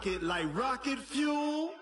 rocket like rocket fuel.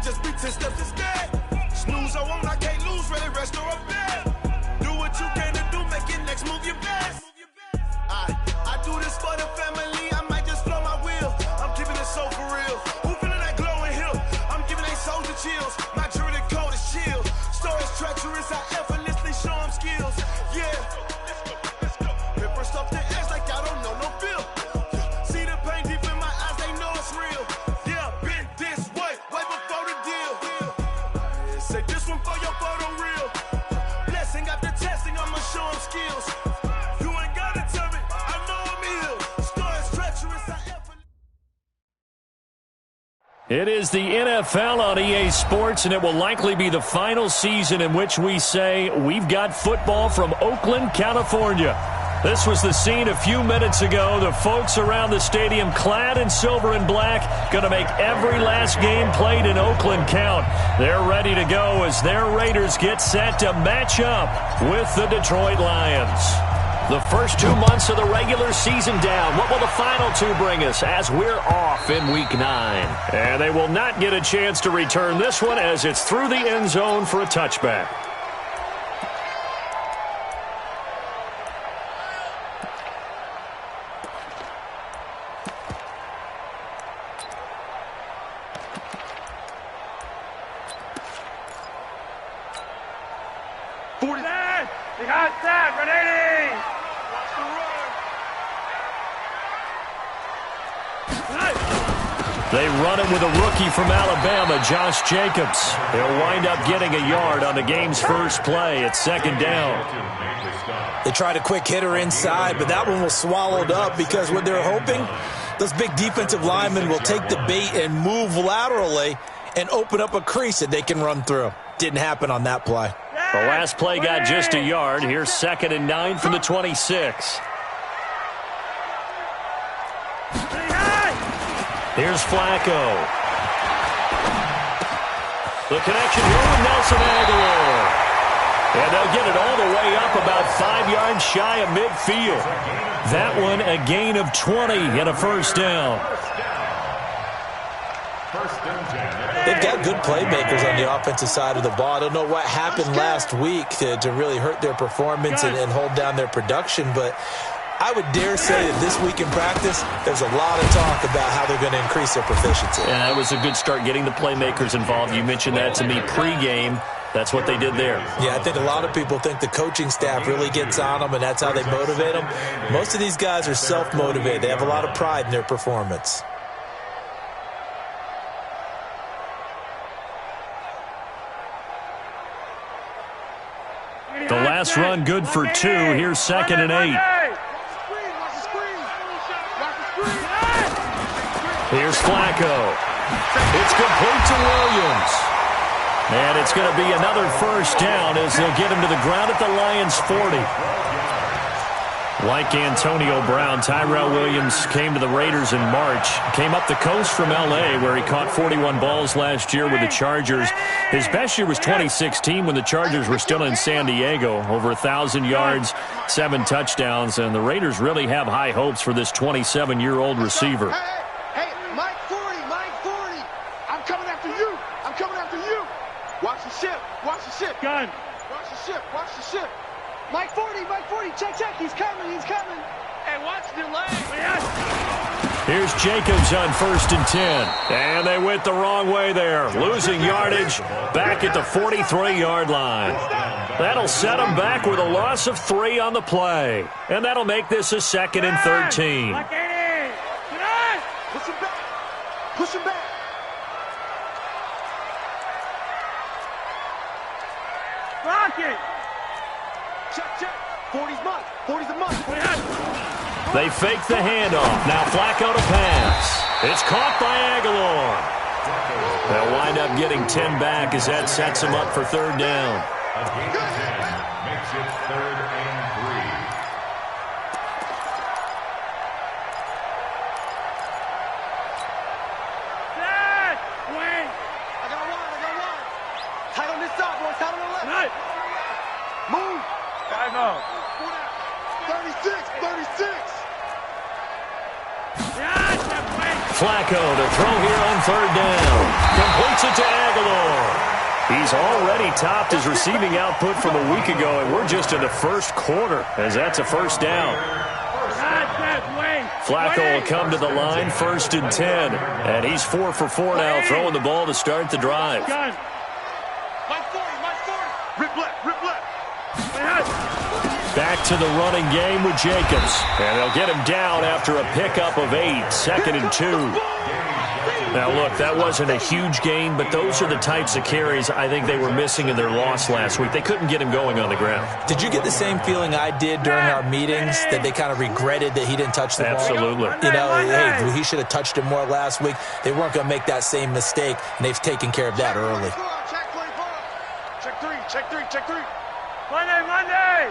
just be 10 steps instead. Snooze, I won't, I can't lose, ready, rest or a bed. Do what you can to do, make your next move your best. I do this for the family, I might just flow my wheel. I'm keeping it so for real. Who feeling that glowing hill? I'm giving they souls the chills. My jewelry cold is chill. Stories treacherous, I effortlessly show them skills. Yeah. Hit first off the edge like I don't know no feel. See the pain deep in my eyes, they know it's real. Yeah, been this way before the deal. Say this one for your photo real. Blessing after testing, I'ma show them skills. You ain't gotta tell me, I know I'm ill. Stories treacherous, I effortlessly. It is the NFL on EA Sports, and it will likely be the final season in which we say we've got football from Oakland, California. This was the scene a few minutes ago. The folks around the stadium clad in silver and black going to make every last game played in Oakland count. They're ready to go as their Raiders get set to match up with the Detroit Lions. The first 2 months of the regular season down. What will the final two bring us as we're off in Week 9? And they will not get a chance to return this one as it's through the end zone for a touchback. They run it with a rookie from Alabama, Josh Jacobs. He'll wind up getting a yard on the game's first play. It's second down. They tried a quick hitter inside, but that one was swallowed up because what they're hoping, those big defensive linemen will take the bait and move laterally and open up a crease that they can run through. Didn't happen on that play. The last play got just a yard. Here's 2nd and 9 from the 26. Here's Flacco. The connection here with Nelson Aguilar. And they'll get it all the way up about 5 yards shy of midfield. That one a gain of 20 and a first down. They've got good playmakers on the offensive side of the ball. I don't know what happened last week to really hurt their performance and hold down their production, but I would dare say that this week in practice, there's a lot of talk about how they're going to increase their proficiency. And that was a good start getting the playmakers involved. You mentioned that to me pregame. That's what they did there. Yeah, I think a lot of people think the coaching staff really gets on them, and that's how they motivate them. Most of these guys are self-motivated. They have a lot of pride in their performance. The last run good for 2. Here's 2nd and 8. Here's Flacco. It's complete to Williams. And it's going to be another first down as they'll get him to the ground at the Lions' 40. Like Antonio Brown, Tyrell Williams came to the Raiders in March. Came up the coast from L.A. where he caught 41 balls last year with the Chargers. His best year was 2016 when the Chargers were still in San Diego. Over 1,000 yards, 7 touchdowns, and the Raiders really have high hopes for this 27-year-old receiver. Hey, Mike 40, I'm coming after you. Watch the ship. Gun. Watch the ship. Mike 40, check, he's coming. Hey, watch the leg. Here's Jacobs on 1st and 10. And they went the wrong way there. Losing yardage back at the 43-yard line. That'll set them back with a loss of 3 on the play. And that'll make this a 2nd and 13. Push him back. Rock it. Check. 40's a must. They fake the handoff. Now Flacco to pass. It's caught by Aguilar. They'll wind up getting 10 back as that sets them up for 3rd down. A gain of 10 makes it 3rd and 3. Set. Win. I got one. Tight on this side, boys. Tight on the left. Right. Move. Time out. 36. Flacco to throw here on third down. Completes it to Aguilar. He's already topped his receiving output from a week ago, and we're just in the first quarter as that's a first down. Flacco will come to the line, 1st and 10, and he's 4 for 4 now, throwing the ball to start the drive. Back to the running game with Jacobs, and they'll get him down after a pickup of 8, 2nd and 2. Now, look, that wasn't a huge gain, but those are the types of carries I think they were missing in their loss last week. They couldn't get him going on the ground. Did you get the same feeling I did during our meetings, that they kind of regretted that he didn't touch the ball? Absolutely. You know, hey, he should have touched it more last week. They weren't going to make that same mistake, and they've taken care of that early. Check three. Monday.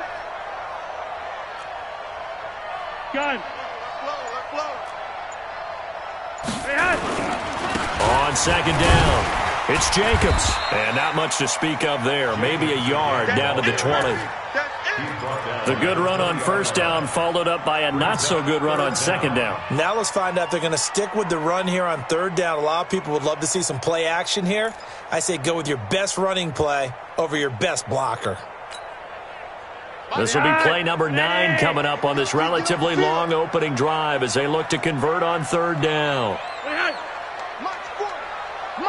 Gun. On 2nd down, it's Jacobs. And not much to speak of there. Maybe a yard down to the 20. The good run on 1st down followed up by a not-so-good run on 2nd down. Now let's find out if they're going to stick with the run here on 3rd down. A lot of people would love to see some play action here. I say go with your best running play over your best blocker. This will be play number 9 coming up on this relatively long opening drive as they look to convert on 3rd down.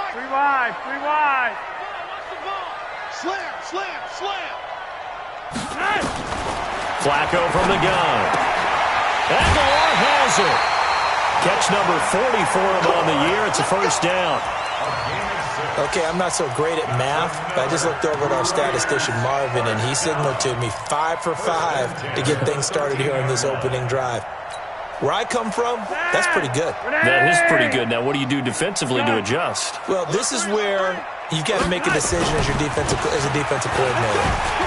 3 wide. Slam. Flacco from the gun. Aguilar has it. Catch number 40 for him on the year. It's a 1st down. Okay, I'm not so great at math, but I just looked over at our statistician, Marvin, and he signaled to me 5 for 5 to get things started here on this opening drive. Where I come from, that's pretty good. That is pretty good. Now, what do you do defensively to adjust? Well, this is where you've got to make a decision as a defensive coordinator.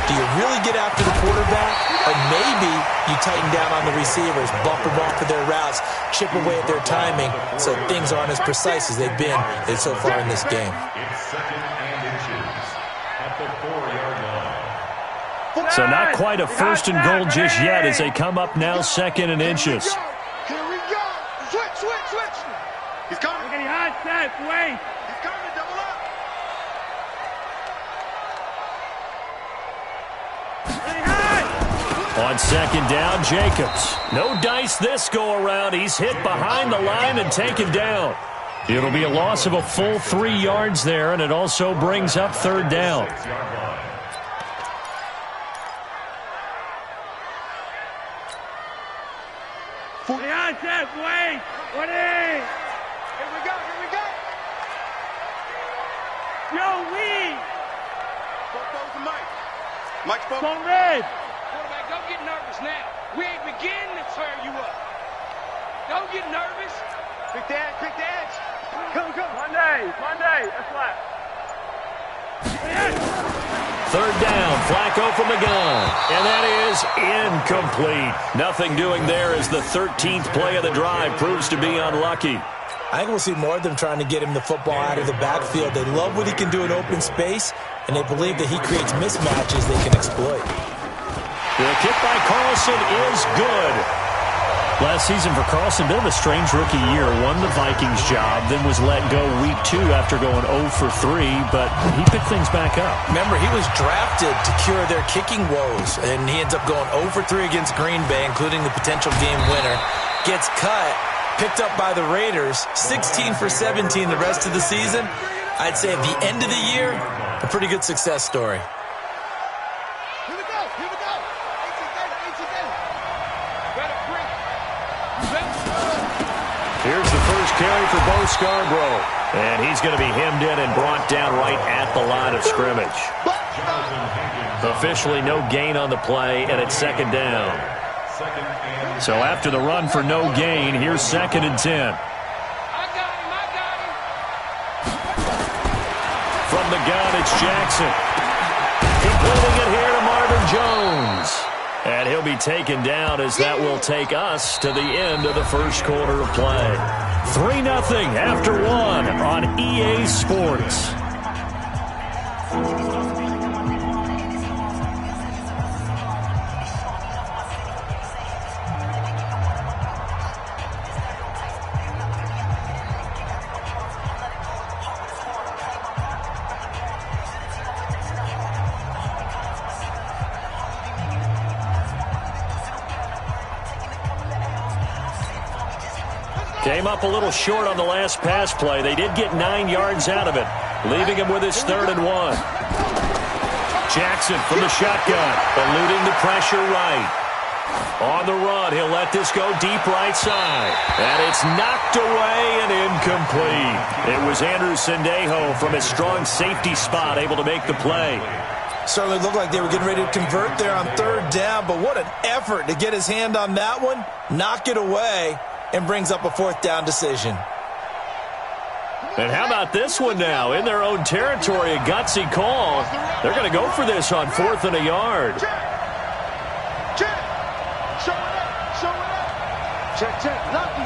Do you really get after the quarterback, or maybe you tighten down on the receivers, bump them off of their routes, chip away at their timing, so things aren't as precise as they've been so far in this game. It's 2nd and inches at the 4-yard line. So not quite a 1st and goal just yet as they come up now 2nd and inches. Here we go. Switch. He's coming. Getting hot, set, wait. He's coming, double up. On 2nd down, Jacobs. No dice this go-around. He's hit behind the line and taken down. It'll be a loss of a full 3 yards there, and it also brings up 3rd down. Wait. What is? Here we go. Yo, we. Goes to Mike. Mike's spoke. Don't red. Quarterback, don't get nervous now. We ain't beginning to tear you up. Don't get nervous. Pick the edge. Go. Monday. That's left. 3rd down, Flacco from the gun. And that is incomplete. Nothing doing there as the 13th play of the drive proves to be unlucky. I think we'll see more of them trying to get him the football out of the backfield. They love what he can do in open space, and they believe that he creates mismatches they can exploit. The kick by Carlson is good. Last season for Carlson, bit of a strange rookie year. Won the Vikings job, then was let go week 2 after going 0 for 3, but he picked things back up. Remember, he was drafted to cure their kicking woes, and he ends up going 0 for 3 against Green Bay, including the potential game winner. Gets cut, picked up by the Raiders, 16 for 17 the rest of the season. I'd say at the end of the year, a pretty good success story. Here we go. 18-30. Here's the first carry for Bo Scarborough. And he's going to be hemmed in and brought down right at the line of scrimmage. Officially no gain on the play, and it's 2nd down. So after the run for no gain, here's 2nd and 10. I got him. From the gun, it's Jackson. Completing it here to Marvin Jones. And he'll be taken down as that will take us to the end of the first quarter of play. 3-0 after 1 on EA Sports. Came up a little short on the last pass play. They did get 9 yards out of it, leaving him with his 3rd and 1. Jackson from the shotgun, eluding the pressure right. On the run, he'll let this go deep right side. And it's knocked away and incomplete. It was Andrew Sendejo from his strong safety spot able to make the play. Certainly looked like they were getting ready to convert there on 3rd down, but what an effort to get his hand on that one, knock it away, and brings up a 4th down decision. And how about this one now? In their own territory, a gutsy call. They're going to go for this on 4th and a yard. Check. Lucky.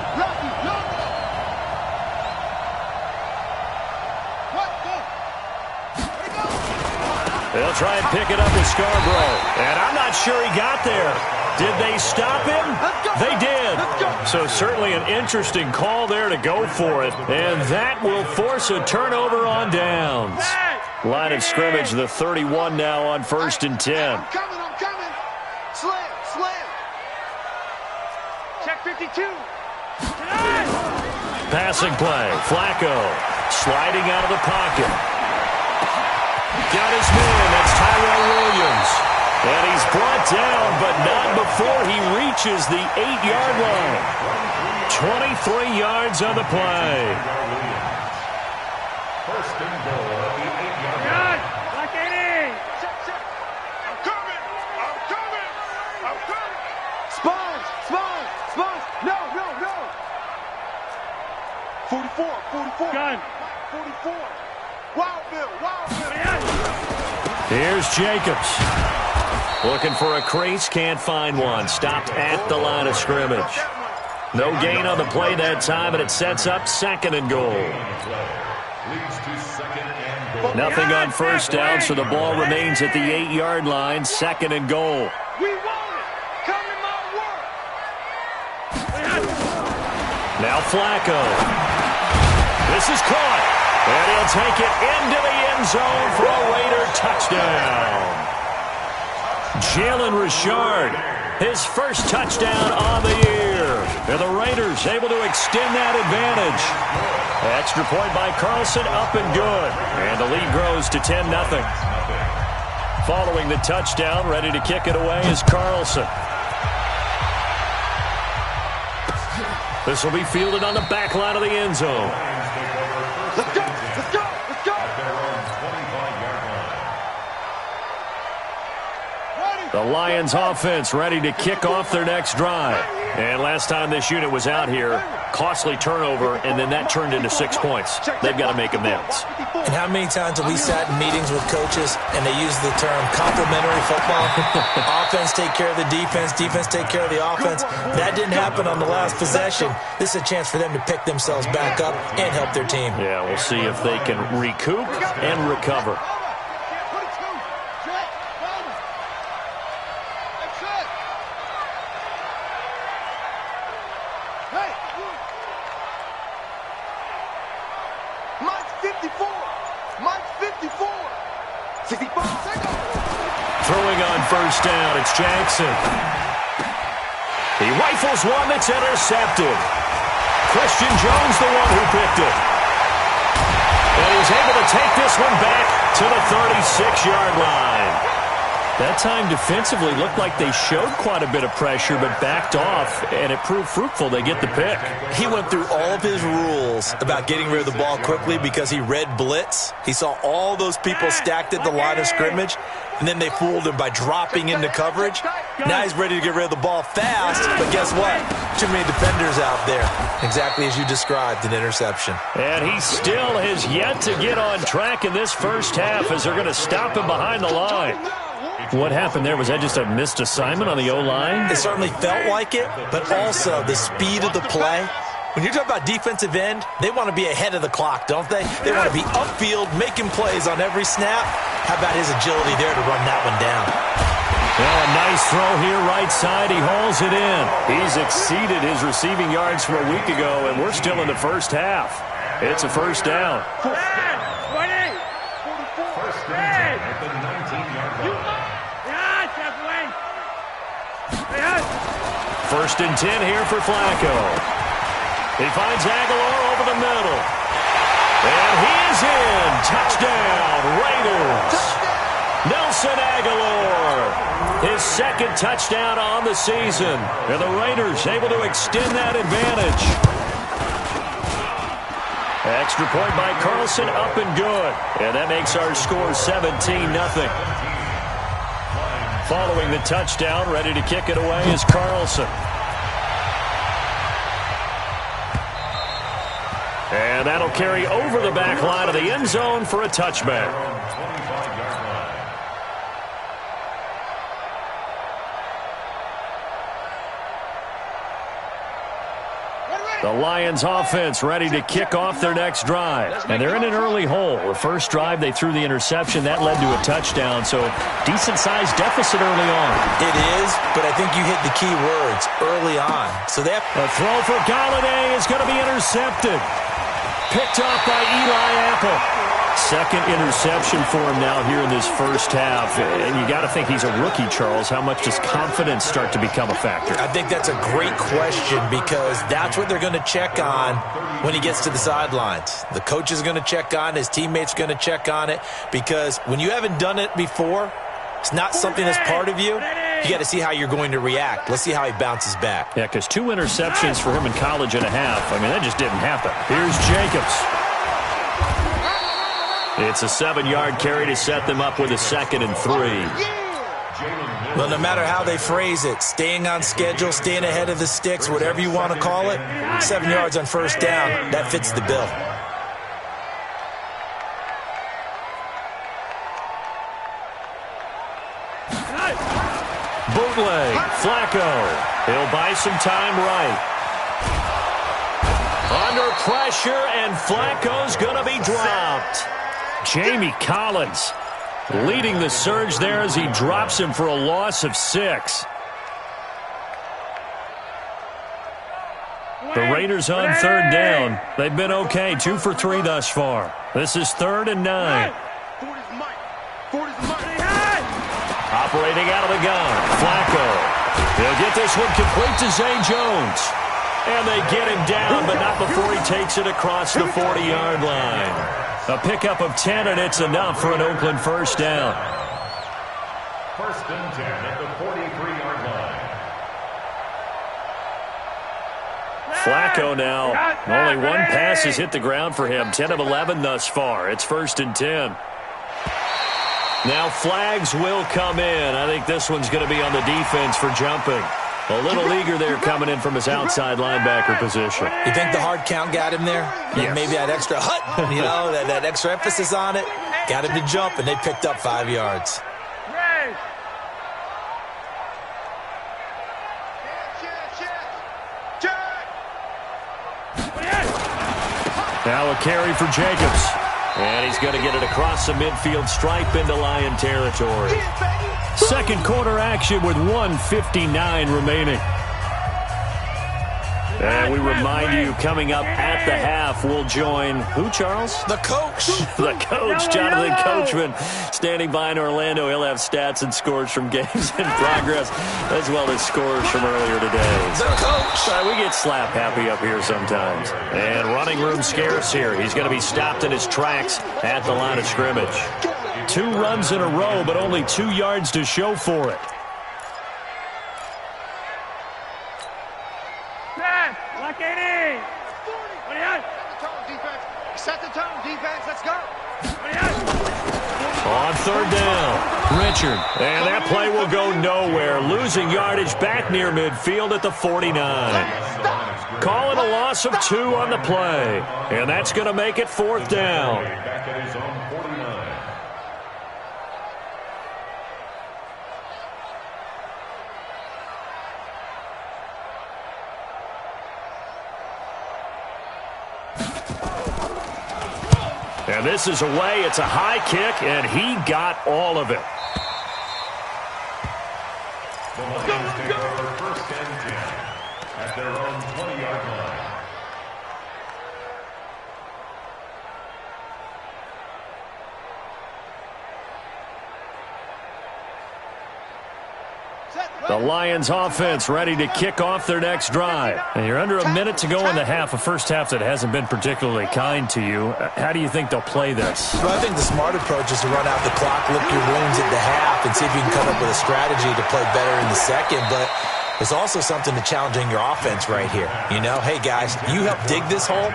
They'll try and pick it up with Scarborough. And I'm not sure he got there. Did they stop him? They did. So certainly an interesting call there to go for it. And that will force a turnover on downs. Line of scrimmage, the 31 now on 1st and 10. I'm coming. Slam. Check 52. Passing play. Flacco sliding out of the pocket. Got his man. That's Tyrell Williams. And he's brought down, but not before he reaches the 8-yard line. 23 yards on the play. First and goal at the 8-yard line. Lock it in. I'm coming. Sponge. No. 44. Gun. 44. Wild Bill. Here's Jacobs. Looking for a crease, can't find one. Stopped at the line of scrimmage. No gain on the play that time, and it sets up 2nd and goal. Nothing on 1st down, so the ball remains at the 8-yard line, 2nd and goal. We want it. Come in my world. Now Flacco. This is caught. And he'll take it into the end zone for a Raider touchdown. Jalen Richard, his first touchdown on the year. And the Raiders able to extend that advantage. Extra point by Carlson, up and good. And the lead grows to 10-0. Following the touchdown, ready to kick it away is Carlson. This will be fielded on the back line of the end zone. Let's go. The Lions offense ready to kick off their next drive. And last time this unit was out here, costly turnover, and then that turned into 6 points. They've got to make amends. And how many times have we sat in meetings with coaches and they use the term complementary football? Offense take care of the defense, defense take care of the offense. That didn't happen on the last possession. This is a chance for them to pick themselves back up and help their team. Yeah, we'll see if they can recoup and recover. Throwing on 1st down, it's Jackson. He rifles one that's intercepted. Christian Jones, the one who picked it. And he's able to take this one back to the 36-yard line. That time defensively looked like they showed quite a bit of pressure but backed off, and it proved fruitful. They get the pick. He went through all of his rules about getting rid of the ball quickly because he read blitz. He saw all those people stacked at the line of scrimmage, and then they fooled him by dropping into coverage. Now he's ready to get rid of the ball fast, but guess what? Too many defenders out there. Exactly as you described, an interception. And he still has yet to get on track in this first half as they're going to stop him behind the line. What happened there? Was that just a missed assignment on the O-line? It certainly felt like it, but also the speed of the play. When you're talking about defensive end, they want to be ahead of the clock, don't they? They want to be upfield, making plays on every snap. How about his agility there to run that one down? Well, a nice throw here right side. He hauls it in. He's exceeded his receiving yards from a week ago, and we're still in the first half. It's a 1st down. First and 10 here for Flacco. He finds Aguilar over the middle. And he is in. Touchdown, Raiders. Nelson Aguilar, his second touchdown on the season. And the Raiders able to extend that advantage. Extra point by Carlson, up and good. And that makes our score 17-0. Following the touchdown, ready to kick it away is Carlson. And that'll carry over the back line of the end zone for a touchback. The Lions offense ready to kick off their next drive. And they're in an early hole. The first drive, they threw the interception. That led to a touchdown. So decent-sized deficit early on. It is, but I think you hit the key words, early on. So that a throw for Galladay is going to be intercepted. Picked off by Eli Apple. Second interception for him now here in this first half. And you got to think he's a rookie, Charles. How much does confidence start to become a factor? I think that's a great question because that's what they're going to check on when he gets to the sidelines. The coach is going to check on it. His teammates are going to check on it because when you haven't done it before, it's not something that's part of you. You got to see how you're going to react. Let's see how he bounces back. Yeah, because 2 interceptions for him in college and a half. I mean, that just didn't happen. Here's Jacobs. It's a 7-yard carry to set them up with a 2nd and 3. Well, no matter how they phrase it, staying on schedule, staying ahead of the sticks, whatever you want to call it, 7 yards on first down, that fits the bill. Bootleg, Flacco. He'll buy some time right. Under pressure, and Flacco's going to be dropped. Jamie Collins leading the surge there as he drops him for a loss of 6. The Raiders on 3rd down. They've been okay, 2 for 3 thus far. This is 3rd and 9. Operating out of the gun, Flacco. He'll get this one complete to Zay Jones. And they get him down, but not before he takes it across the 40-yard line. A pickup of 10, and it's enough for an Oakland first down. 1st and 10 at the 43-yard line. Flacco now, only 1 pass has hit the ground for him. 10 of 11 thus far. It's 1st and 10. Now flags will come in. I think this one's going to be on the defense for jumping. A little eager there coming in from his outside linebacker position. You think the hard count got him there? Yes. Maybe that extra that extra emphasis on it got him to jump, and they picked up 5 yards. Now a carry for Jacobs. And he's going to get it across the midfield stripe into Lion territory. Second quarter action with 1:59 remaining. And we remind you, coming up at the half, we'll join who, Charles? The coach. The coach, Jonathan Coachman, standing by in Orlando. He'll have stats and scores from games in progress, as well as scores from earlier today. The coach. We get slap happy up here sometimes. And running room scarce here. He's going to be stopped in his tracks at the line of scrimmage. 2 runs in a row, but only 2 yards to show for it. Lock it in. Set the tone, defense. Let's go. On 3rd down, Richard. And that play will go nowhere. Losing yardage back near midfield at the 49. Calling a loss of 2 on the play. And that's going to make it 4th down. Back at his own 49. And this is away. It's a high kick, and he got all of it. The Lions take over 1st and 10 at their own 20-yard line. The The Lions offense ready to kick off their next drive. And you're under a minute to go in the half, a first half that hasn't been particularly kind to you. How do you think they'll play this? Well, I think the smart approach is to run out the clock, lick your wounds at the half, and see if you can come up with a strategy to play better in the second. But there's also something to challenging your offense right here. You know, hey, guys, you help dig this hole.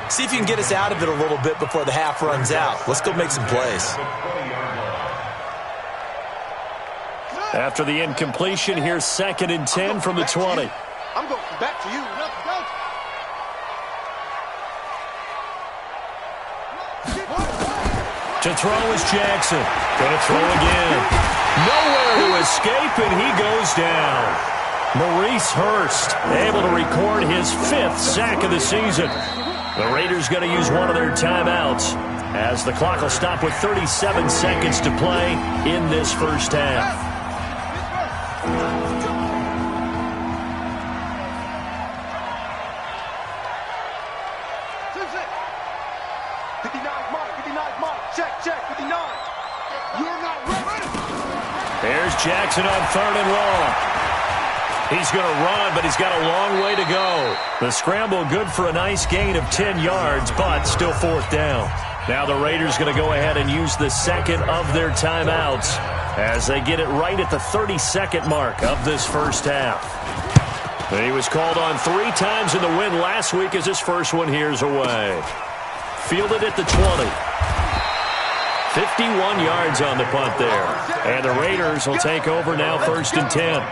See if you can get us out of it a little bit before the half runs out. Let's go make some plays. After the incompletion, here's 2nd and 10 from the 20. I'm going back to you. To throw is Jackson. Going to throw again. Nowhere to escape, and he goes down. Maurice Hurst able to record his 5th sack of the season. The Raiders going to use one of their timeouts as the clock will stop with 37 seconds to play in this first half. There's Jackson on 3rd and long. He's going to run, but he's got a long way to go. The scramble good for a nice gain of 10 yards, but still 4th down. Now the Raiders going to go ahead and use the 2nd of their timeouts as they get it right at the 32nd mark of this first half. He was called on 3 times in the win last week as his first one here's away. Fielded at the 20. 51 yards on the punt there. And the Raiders will take over now 1st and 10.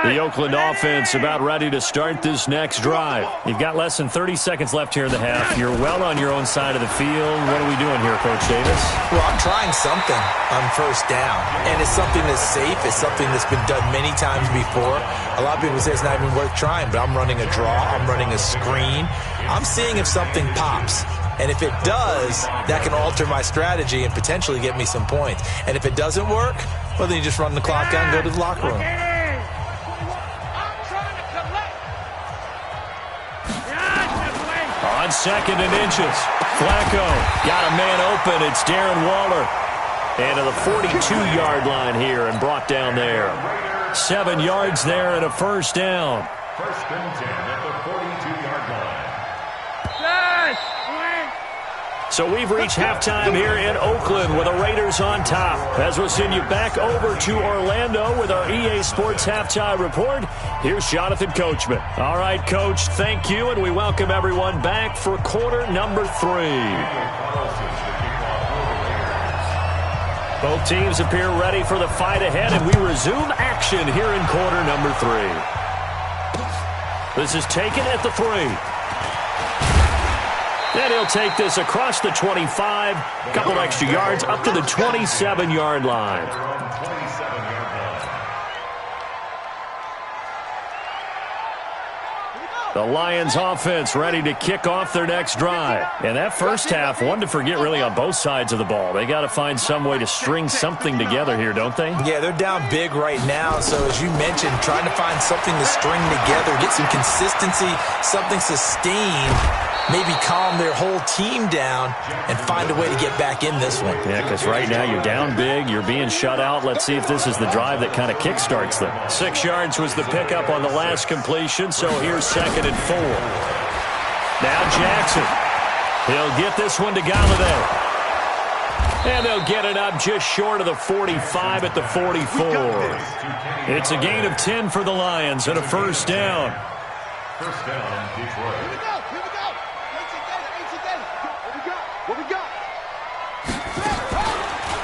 The Oakland offense about ready to start this next drive. You've got less than 30 seconds left here in the half. You're well on your own side of the field. What are we doing here, Coach Davis? Well, I'm trying something on 1st down, and it's something that's safe. It's something that's been done many times before. A lot of people say it's not even worth trying, but I'm running a draw. I'm running a screen. I'm seeing if something pops. And if it does, that can alter my strategy and potentially get me some points. And if it doesn't work, well, then you just run the clock out and go to the locker room. On 2nd and inches, Flacco got a man open. It's Darren Waller. And to the 42-yard line here and brought down there. 7 yards there and a 1st down. 1st and 10 at the 42-yard line. So we've reached halftime here in Oakland with the Raiders on top. As we'll send you back over to Orlando with our EA Sports Halftime Report, here's Jonathan Coachman. All right, Coach, thank you, and we welcome everyone back for quarter number 3. Both teams appear ready for the fight ahead, and we resume action here in quarter number 3. This is taken at the 3. And he'll take this across the 25, a couple extra yards, up to the 27-yard line. The Lions offense ready to kick off their next drive. And that first half, one to forget really on both sides of the ball. They got to find some way to string something together here, don't they? Yeah, they're down big right now. So as you mentioned, trying to find something to string together, get some consistency, something sustained, maybe calm their whole team down and find a way to get back in this one. Yeah, because right now you're down big, you're being shut out. Let's see if this is the drive that kind of kickstarts them. 6 yards was the pickup on the last completion, so here's 2nd and 4. Now Jackson. He'll get this one to Galladay. And they'll get it up just short of the 45 at the 44. It's a gain of 10 for the Lions and a 1st down. 1st down, Detroit. Here we go. What we got?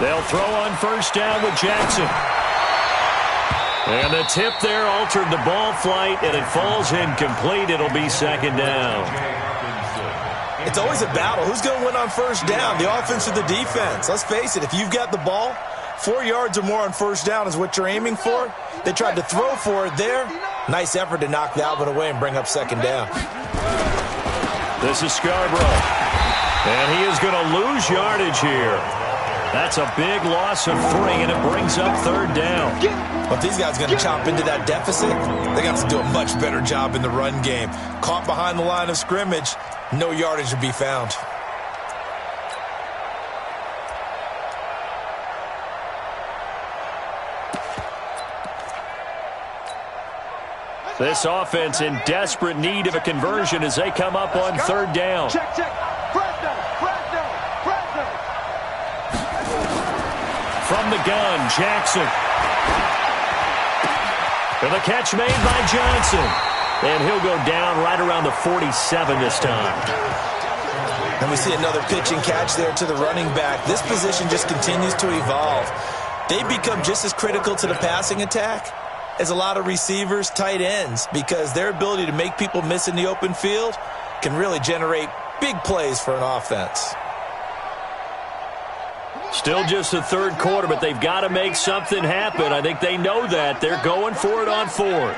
They'll throw on 1st down with Jackson. And the tip there altered the ball flight, and it falls incomplete. It'll be 2nd down. It's always a battle. Who's going to win on 1st down, the offense or the defense? Let's face it, if you've got the ball, 4 yards or more on 1st down is what you're aiming for. They tried to throw for it there. Nice effort to knock that one away and bring up 2nd down. This is Scarborough. And he is going to lose yardage here. That's a big loss of 3, and it brings up 3rd down. Well, if these guys are going to chop into that deficit, they got to do a much better job in the run game. Caught behind the line of scrimmage, no yardage to be found. This offense in desperate need of a conversion as they come up on 3rd down. Check. Fresno. From the gun, Jackson. And the catch made by Johnson. And he'll go down right around the 47 this time. And we see another pitch and catch there to the running back. This position just continues to evolve. They become just as critical to the passing attack as a lot of receivers, tight ends, because their ability to make people miss in the open field can really generate big plays for an offense. Still just the 3rd quarter, but they've got to make something happen. I think they know that. They're going for it on 4th.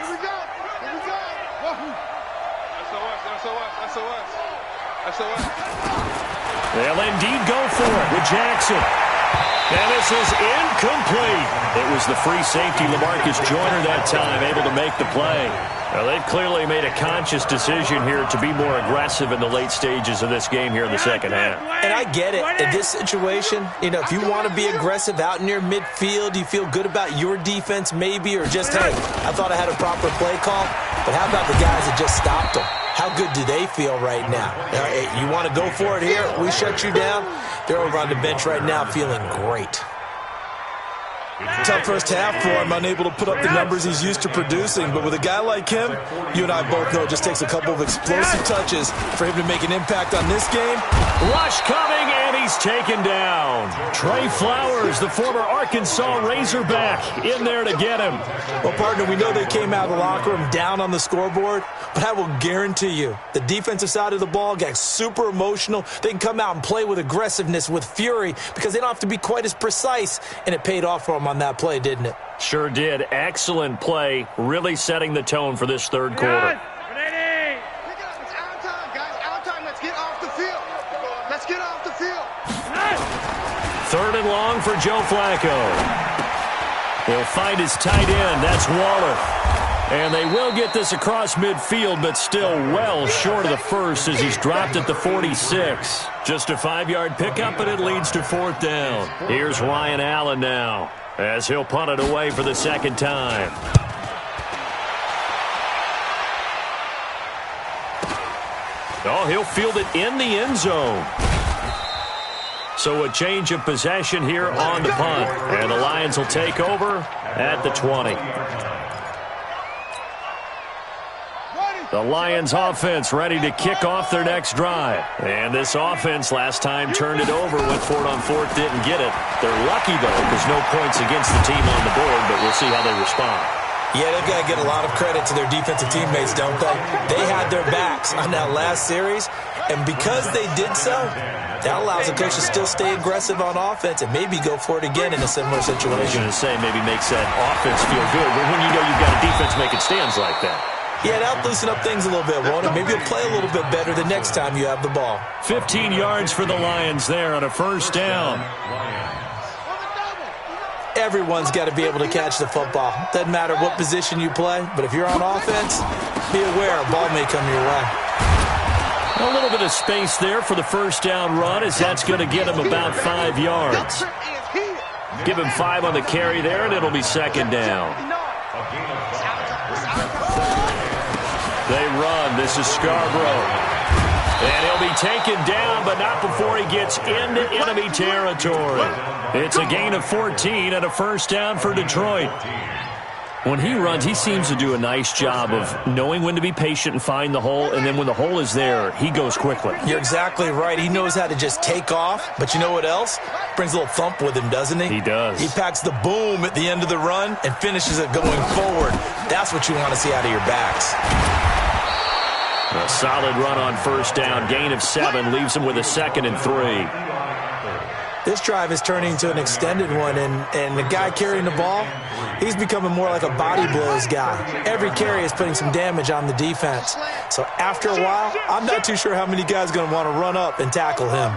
They'll indeed go for it with Jackson. And this is incomplete. It was the free safety, LaMarcus Joyner, that time, able to make the play. Now, they've clearly made a conscious decision here to be more aggressive in the late stages of this game here in the second half. And I get it. In this situation, if you want to be aggressive out near midfield, you feel good about your defense maybe, or just, hey, I thought I had a proper play call. But how about the guys that just stopped them? How good do they feel right now? Hey, you want to go for it here? We shut you down? They're over on the bench right now feeling great. Tough first half for him, unable to put up the numbers he's used to producing. But with a guy like him, you and I both know it just takes a couple of explosive touches for him to make an impact on this game. Rush coming, and he's taken down. Trey Flowers, the former Arkansas Razorback, in there to get him. Well, partner, we know they came out of the locker room down on the scoreboard, but I will guarantee you the defensive side of the ball got super emotional. They can come out and play with aggressiveness, with fury, because they don't have to be quite as precise, and it paid off for them on that play, didn't it? Sure did. Excellent play, really setting the tone for this 3rd quarter. It's our time, guys. Our time. Let's get off the field. Let's get off the field. 3rd and long for Joe Flacco. He'll find his tight end. That's Waller. And they will get this across midfield, but still well short of the first as he's dropped at the 46. Just a 5-yard pickup, and it leads to 4th down. Here's Ryan Allen now as he'll punt it away for the 2nd time. Oh, he'll field it in the end zone. So a change of possession here on the punt. And the Lions will take over at the 20. The Lions offense ready to kick off their next drive. And this offense last time turned it over, went for it on 4th, didn't get it. They're lucky, though, because no points against the team on the board, but we'll see how they respond. Yeah, they've got to get a lot of credit to their defensive teammates, don't they? They had their backs on that last series, and because they did so, that allows the coach to still stay aggressive on offense and maybe go for it again in a similar situation. I was going to say maybe makes that offense feel good, but when you know you've got a defense making stands like that. Yeah, that'll loosen up things a little bit, won't it? Maybe you'll play a little bit better the next time you have the ball. 15 yards for the Lions there on a 1st down. Everyone's got to be able to catch the football. Doesn't matter what position you play, but if you're on offense, be aware a ball may come your way. A little bit of space there for the 1st down run, as that's going to get him about 5 yards. Give him 5 on the carry there, and it'll be 2nd down. They run. This is Scarborough. And he'll be taken down, but not before he gets into enemy territory. It's a gain of 14 and a 1st down for Detroit. When he runs, he seems to do a nice job of knowing when to be patient and find the hole, and then when the hole is there, he goes quickly. You're exactly right. He knows how to just take off, but you know what else? Brings a little thump with him, doesn't he? He does. He packs the boom at the end of the run and finishes it going forward. That's what you want to see out of your backs. A solid run on 1st down. Gain of 7 leaves him with a 2nd and 3. This drive is turning into an extended one, and the guy carrying the ball, he's becoming more like a body blows guy. Every carry is putting some damage on the defense. So after a while, I'm not too sure how many guys are going to want to run up and tackle him.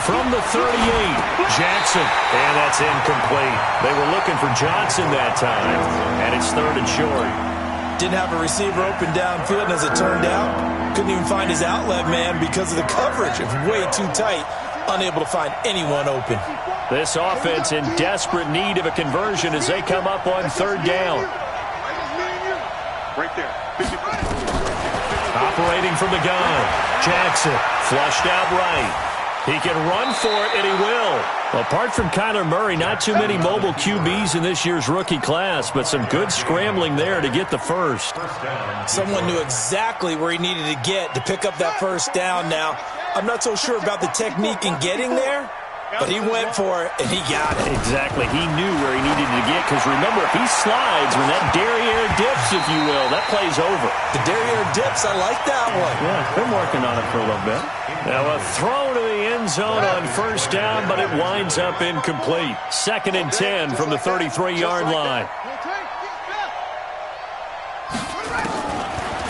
From the 38, Jackson. And that's incomplete. They were looking for Johnson that time. And it's 3rd and short. Didn't have a receiver open downfield, and as it turned out, couldn't even find his outlet man because of the coverage. It was way too tight, unable to find anyone open. This offense in desperate need of a conversion as they come up on 3rd down. Right there. Operating from the gun, Jackson flushed out right. He can run for it, and he will. Apart from Kyler Murray, not too many mobile QBs in this year's rookie class, but some good scrambling there to get the first. Someone knew exactly where he needed to get to pick up that first down now. I'm not so sure about the technique in getting there, but he went for it, and he got it. Exactly. He knew where he needed to get, because remember, if he slides, when that derriere dips, if you will, that play's over. The derriere dips, I like that one. Yeah, been working on it for a little bit. Now a throw to the end zone on 1st down, but it winds up incomplete. 2nd and 10 from the 33-yard line.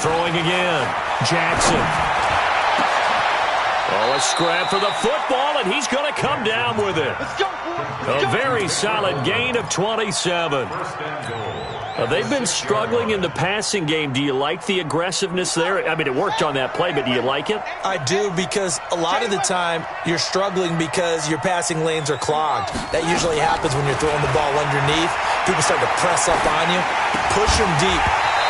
Throwing again, Jackson. Oh, a scrap for the football, and he's going to come down with it. A very solid gain of 27. They've been struggling in the passing game. Do you like the aggressiveness there? I mean, it worked on that play, but do you like it? I do, because a lot of the time you're struggling because your passing lanes are clogged. That usually happens when you're throwing the ball underneath. People start to press up on you. Push them deep.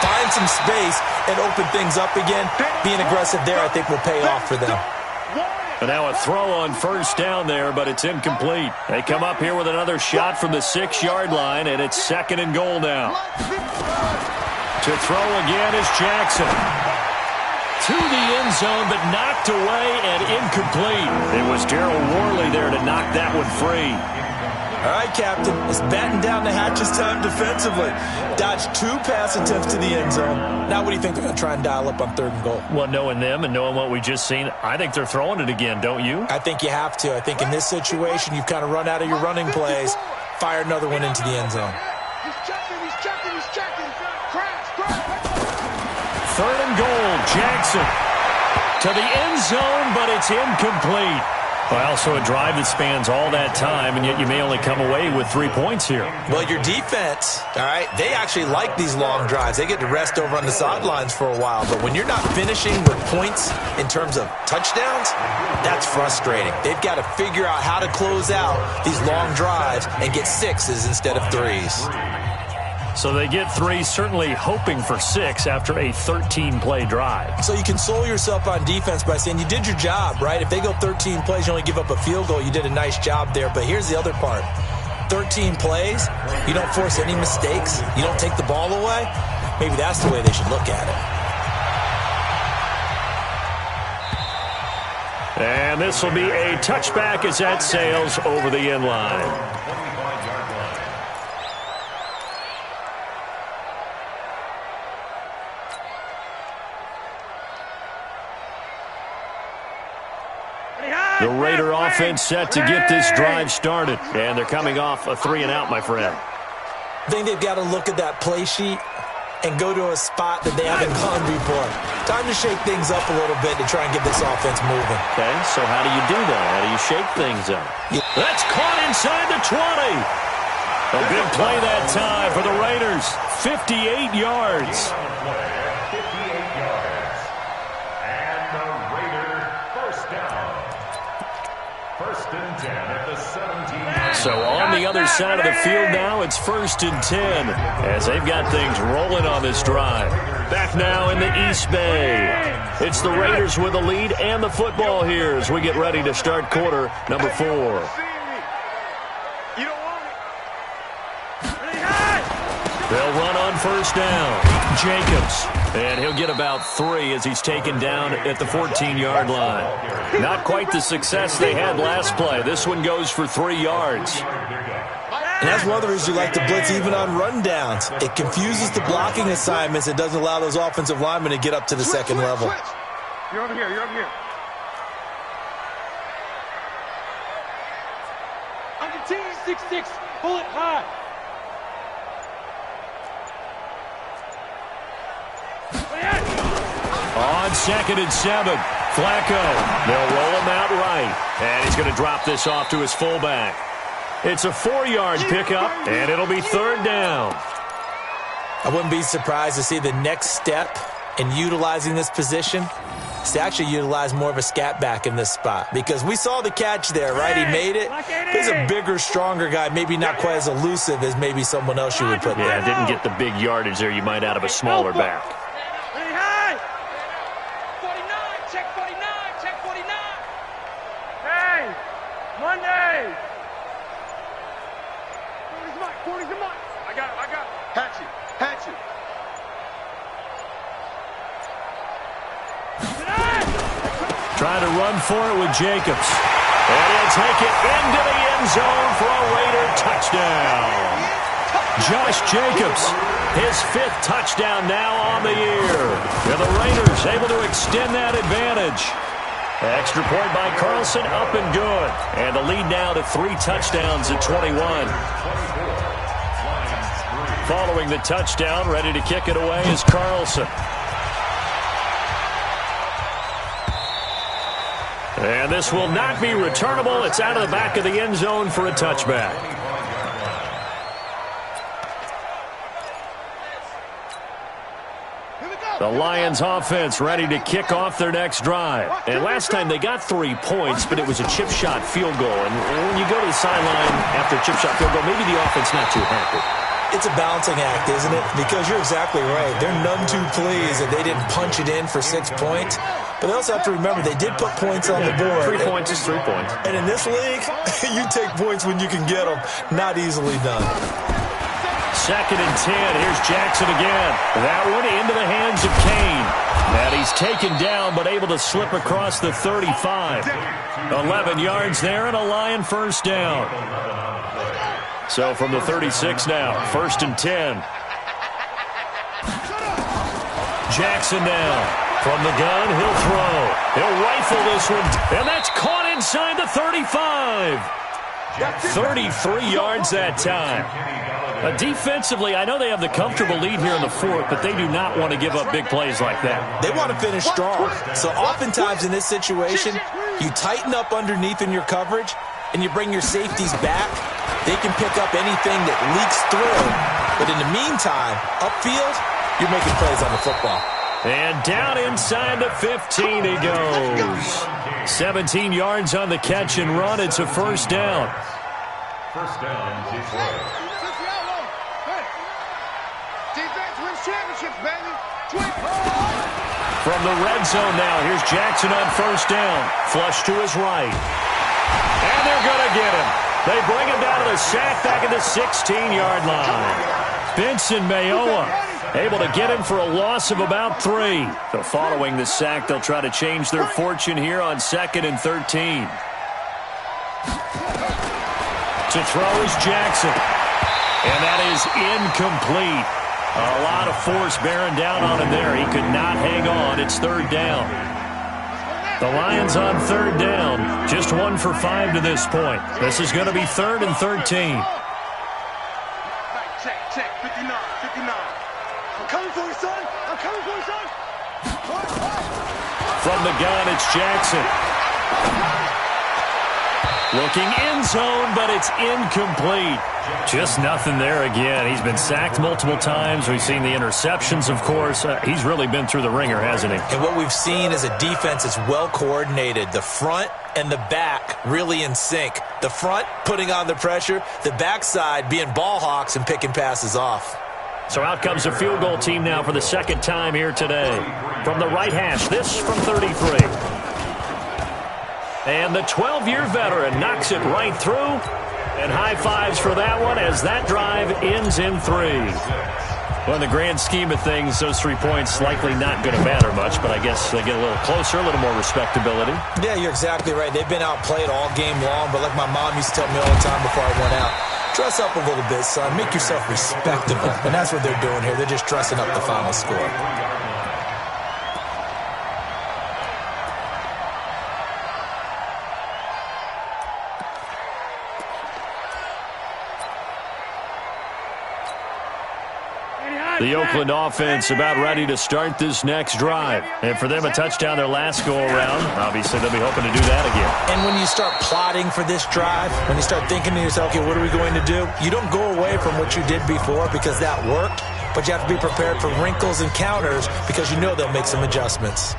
Find some space and open things up again. Being aggressive there, I think, will pay off for them. And now a throw on 1st down there, but it's incomplete. They come up here with another shot from the 6-yard line, and it's 2nd and goal now. To throw again is Jackson. To the end zone, but knocked away and incomplete. It was Darryl Worley there to knock that one free. All right, Captain. It's batten down the hatches time defensively. Dodged 2 pass attempts to the end zone. Now what do you think they're going to try and dial up on 3rd and goal? Well, knowing them and knowing what we just seen, I think they're throwing it again, don't you? I think you have to. I think in this situation, you've kind of run out of your running plays. Fire another one into the end zone. He's checking. Crash. 3rd and goal, Jackson. To the end zone, but it's incomplete. Well, so a drive that spans all that time, and yet you may only come away with 3 points here. Well, your defense, all right, they actually like these long drives. They get to rest over on the sidelines for a while. But when you're not finishing with points in terms of touchdowns, that's frustrating. They've got to figure out how to close out these long drives and get 6s instead of 3s. So they get 3, certainly hoping for 6 after a 13-play drive. So you console yourself on defense by saying you did your job, right? If they go 13 plays, you only give up a field goal, you did a nice job there. But here's the other part. 13 plays, you don't force any mistakes, you don't take the ball away. Maybe that's the way they should look at it. And this will be a touchback as that sails over the end line. The Raider offense set to get this drive started. And they're coming off a 3-and-out, my friend. I think they've got to look at that play sheet and go to a spot that they haven't gone before. Time to shake things up a little bit to try and get this offense moving. Okay, so how do you do that? How do you shake things up? Yeah. That's caught inside the 20. A big play that time for the Raiders. 58 yards. So on the other side of the field now, it's 1st and 10 as they've got things rolling on this drive. Back now in the East Bay. It's the Raiders with the lead and the football here as we get ready to start quarter number 4. They'll run on 1st down. Jacobs. And he'll get about 3 as he's taken down at the 14-yard line. Not quite the success they had last play. This one goes for 3 yards. And that's one of the reasons you like to blitz even on rundowns. It confuses the blocking assignments. It doesn't allow those offensive linemen to get up to the second level. You're over here. Under team 6-6, pull it high. On 2nd and 7, Flacco. They'll roll him out right. And he's going to drop this off to his fullback. It's a 4-yard pickup, and it'll be third down. I wouldn't be surprised to see the next step in utilizing this position is to actually utilize more of a scat back in this spot. Because we saw the catch there, right? He made it. He's a bigger, stronger guy, maybe not quite as elusive as maybe someone else you would put there. Yeah, didn't get the big yardage there you might out of a smaller back. 49, check 49, check 49. Hey, Monday. 40's the mark. I got it. Hatchet. Trying to run for it with Jacobs. And he'll take it into the end zone for a Raider touchdown. Josh Jacobs, his 5th touchdown now on the year. And the Raiders able to extend that advantage. Extra point by Carlson, up and good. And the lead now to 3 touchdowns at 21. Following the touchdown, ready to kick it away is Carlson. And this will not be returnable. It's out of the back of the end zone for a touchback. The Lions offense ready to kick off their next drive. And last time they got 3 points, but it was a chip shot field goal. And when you go to the sideline after a chip shot field goal, maybe the offense not too happy. It's a balancing act, isn't it? Because you're exactly right. They're none too pleased that they didn't punch it in for 6 points. But they also have to remember they did put points on the board. 3 points is 3 points. And in this league, you take points when you can get them. Not easily done. 2nd and 10. Here's Jackson again. That one into the hands of Kane. And he's taken down but able to slip across the 35. 11 yards there and a Lion first down. So from the 36 now, 1st and 10. Jackson now. From the gun, he'll throw. He'll rifle this one. And that's caught inside the 35. 33 yards that time. Defensively, I know they have the comfortable lead here in the 4th, but they do not want to give up big plays like that. They want to finish strong. So oftentimes in this situation, you tighten up underneath in your coverage, and you bring your safeties back. They can pick up anything that leaks through. But in the meantime, upfield, you're making plays on the football. And down inside the 15 he goes. 17 yards on the catch and run. It's a first down. First down, Detroit. Defense wins championships, baby. From the red zone now, here's Jackson on first down. Flush to his right. And they're going to get him. They bring him down to the sack back at the 16-yard line. Benson Mayowa able to get him for a loss of about 3. So following the sack, they'll try to change their fortune here on 2nd and 13. To throw is Jackson. And that is incomplete. A lot of force bearing down on him there. He could not hang on. It's 3rd down. The Lions on 3rd down. Just 1 for 5 to this point. This is going to be 3rd and 13. Check, 59. I'm coming for you, son. From the gun, it's Jackson. Looking end zone, but it's incomplete. Just nothing there again. He's been sacked multiple times. We've seen the interceptions, of course. He's really been through the ringer, hasn't he? And what we've seen is a defense that's well coordinated. The front and the back really in sync. The front putting on the pressure, the backside being ball hawks and picking passes off. So out comes the field goal team now for the 2nd time here today. From the right hash, this from 33. And the 12-year veteran knocks it right through. And high fives for that one as that drive ends in 3. Well, in the grand scheme of things, those 3 points likely not going to matter much, but I guess they get a little closer, a little more respectability. Yeah, you're exactly right. They've been outplayed all game long, but like my mom used to tell me all the time before I went out, dress up a little bit, son. Make yourself respectable. And that's what they're doing here. They're just dressing up the final score. The Oakland offense about ready to start this next drive. And for them, a touchdown their last go-around. Obviously, they'll be hoping to do that again. And when you start plotting for this drive, when you start thinking to yourself, okay, what are we going to do? You don't go away from what you did before because that worked, but you have to be prepared for wrinkles and counters because you know they'll make some adjustments.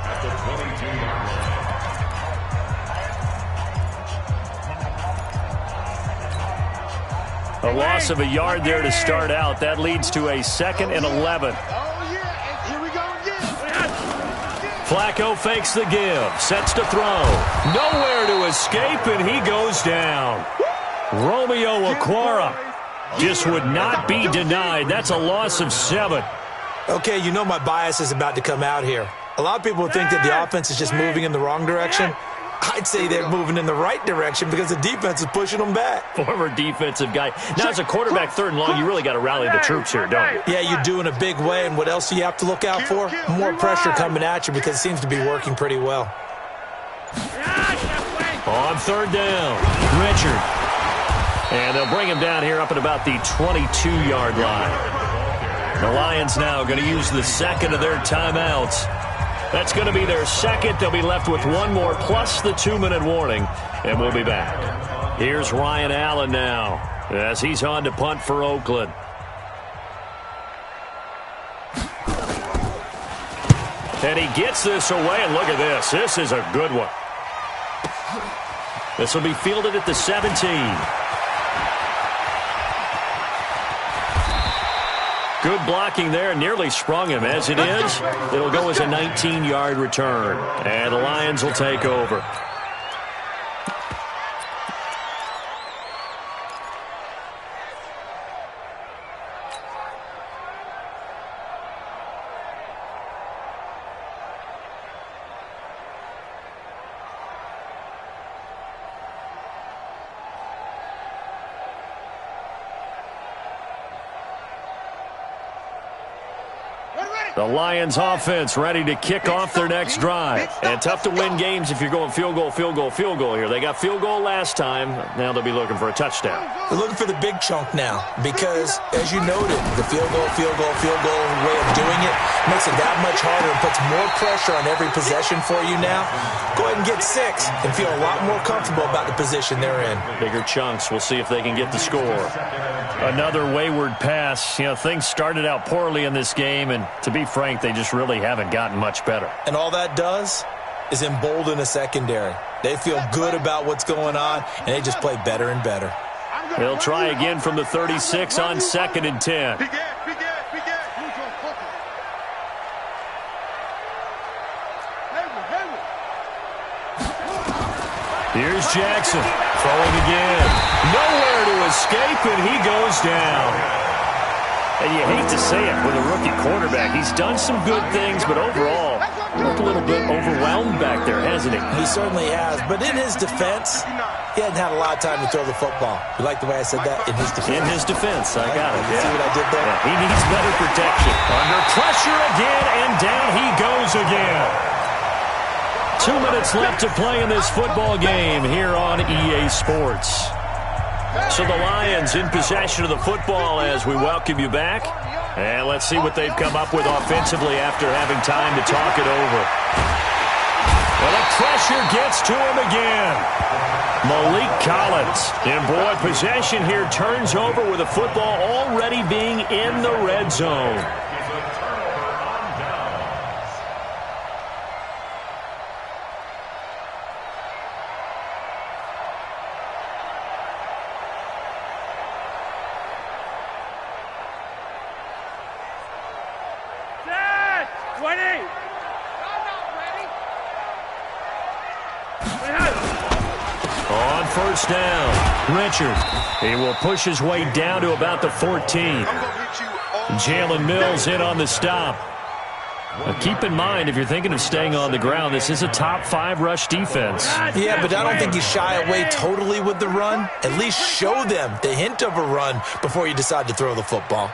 A loss of a yard there to start out. That leads to a 2nd and 11. Oh, yeah, and here we go again. Flacco fakes the give, sets to throw. Nowhere to escape, and he goes down. Romeo Okwara just would not be denied. That's a loss of 7. Okay, you know my bias is about to come out here. A lot of people think that the offense is just moving in the wrong direction. I'd say they're moving in the right direction because the defense is pushing them back. Former defensive guy. Now, as a quarterback, 3rd and long, you really got to rally the troops here, don't you? Yeah, you do in a big way, and what else do you have to look out for? More pressure coming at you because it seems to be working pretty well. On 3rd down, Richard. And they'll bring him down here up at about the 22-yard line. The Lions now going to use the 2nd of their timeouts. That's going to be their 2nd. They'll be left with 1 more plus the 2-minute warning, and we'll be back. Here's Ryan Allen now as he's on to punt for Oakland. And he gets this away, and look at this. This is a good one. This will be fielded at the 17. Good blocking there, nearly sprung him. As it is, it'll go as a 19-yard return. And the Lions will take over. The Lions offense ready to kick off their next drive. And tough to win games if you're going field goal, field goal, field goal here. They got field goal last time. Now they'll be looking for a touchdown. They're looking for the big chunk now because, as you noted, the field goal way of doing it makes it that much harder and puts more pressure on every possession for you now. Go ahead and get 6 and feel a lot more comfortable about the position they're in. Bigger chunks. We'll see if they can get the score. Another wayward pass. You know, things started out poorly in this game, and to be frank, they just really haven't gotten much better. And all that does is embolden a secondary. They feel good about what's going on, and they just play better and better. They'll try again from the 36 on 2nd and 10. Here's Jackson throwing again. Nowhere to escape, and he goes down. And you hate to say it with a rookie quarterback. He's done some good things, but overall, he looked a little bit overwhelmed back there, hasn't he? He certainly has. But in his defense, he hadn't had a lot of time to throw the football. You like the way I said that? In his defense. In his defense. I got it. Yeah. See what I did there? Yeah, he needs better protection. Under pressure again, and down he goes again. 2 minutes left to play in this football game here on EA Sports. So the Lions in possession of the football as we welcome you back. And let's see what they've come up with offensively after having time to talk it over. Well, the pressure gets to him again. Malik Collins. And boy, possession here turns over with the football already being in the red zone. First down, Richard. He will push his way down to about the 14. Jalen Mills in on the stop. Now keep in mind, if you're thinking of staying on the ground, this is a top 5 rush defense. Yeah, but I don't think you shy away totally with the run. At least show them the hint of a run before you decide to throw the football.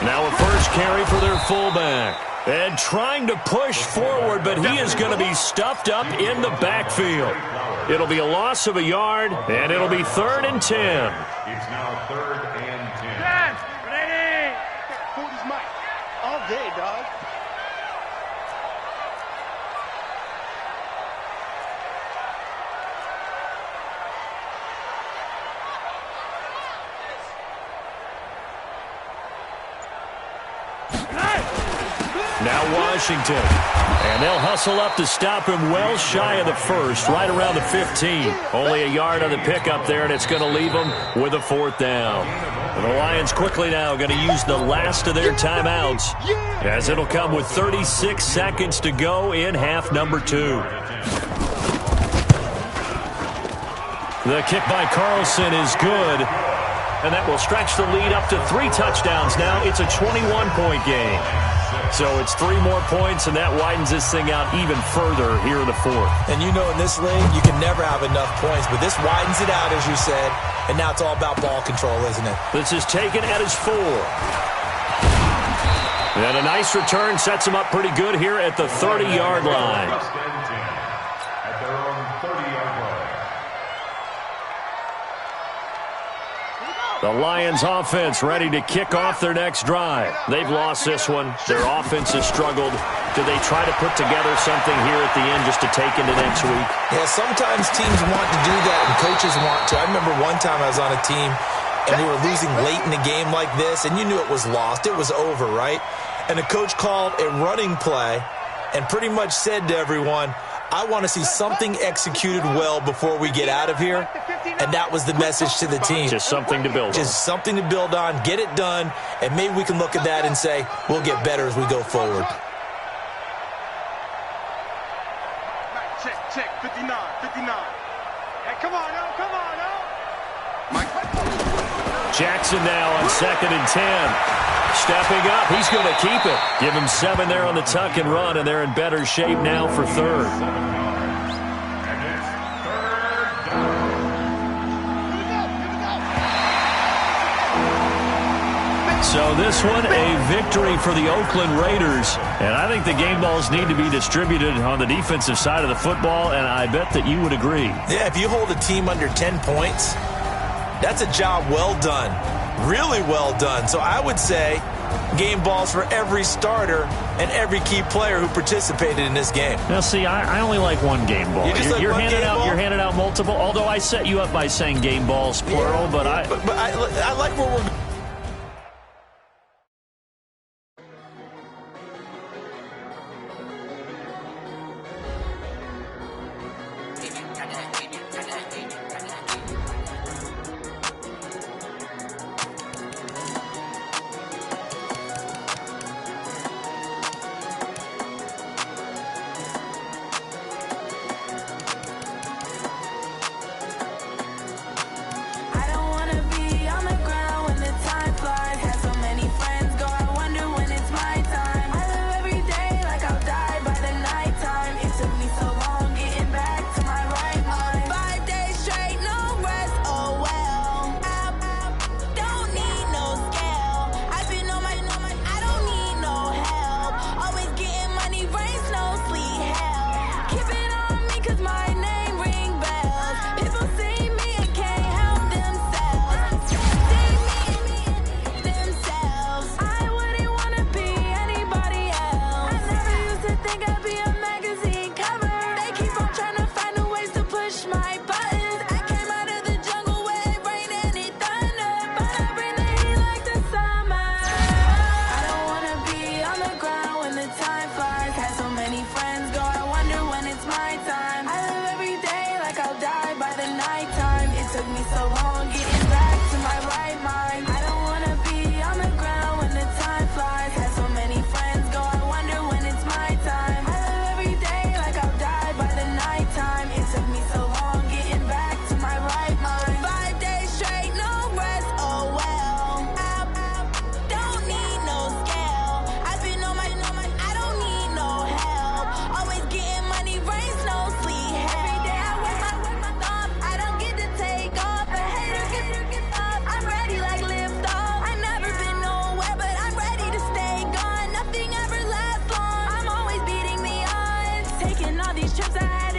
Now a first carry for their fullback. And trying to push forward, but he is going to be stuffed up in the backfield. It'll be a loss of a yard, and it'll be 3rd and 10. It's now 3rd and 10. Yes, ready. 40's Mike. All day, dog. Now Washington. And they'll hustle up to stop him well shy of the first, right around the 15. Only a yard on the pickup there, and it's going to leave them with a 4th down. And the Lions quickly now going to use the last of their timeouts, as it'll come with 36 seconds to go in half number 2. The kick by Carlson is good, and that will stretch the lead up to 3 touchdowns now. It's a 21-point game. So it's 3 more points, and that widens this thing out even further here in the 4th. And you know in this league, you can never have enough points, but this widens it out, as you said, and now it's all about ball control, isn't it? This is taken at his 4. And a nice return sets him up pretty good here at the 30-yard line. At their own 30-yard line. The Lions offense ready to kick off their next drive. They've lost this one. Their offense has struggled. Do they try to put together something here at the end just to take into next week? Yeah, sometimes teams want to do that and coaches want to. I remember one time I was on a team and we were losing late in a game like this, and you knew it was lost. It was over, right? And the coach called a running play and pretty much said to everyone, I want to see something executed well before we get out of here. And that was the message to the team. Just something to build on. Just something to build on, get it done, and maybe we can look at that and say, we'll get better as we go forward. Check, 59. Hey, come on, now, come on, now. Jackson now on 2nd and 10. Stepping up, he's going to keep it. Give him 7 there on the tuck and run, and they're in better shape now for 3rd. So this one, a victory for the Oakland Raiders. And I think the game balls need to be distributed on the defensive side of the football, and I bet that you would agree. Yeah, if you hold a team under 10 points, that's a job well done. Really well done. So I would say game balls for every starter and every key player who participated in this game. Now, see, I only like one game ball. You're handing out multiple, although I set you up by saying game balls, plural, but I like where we're going. these trips I had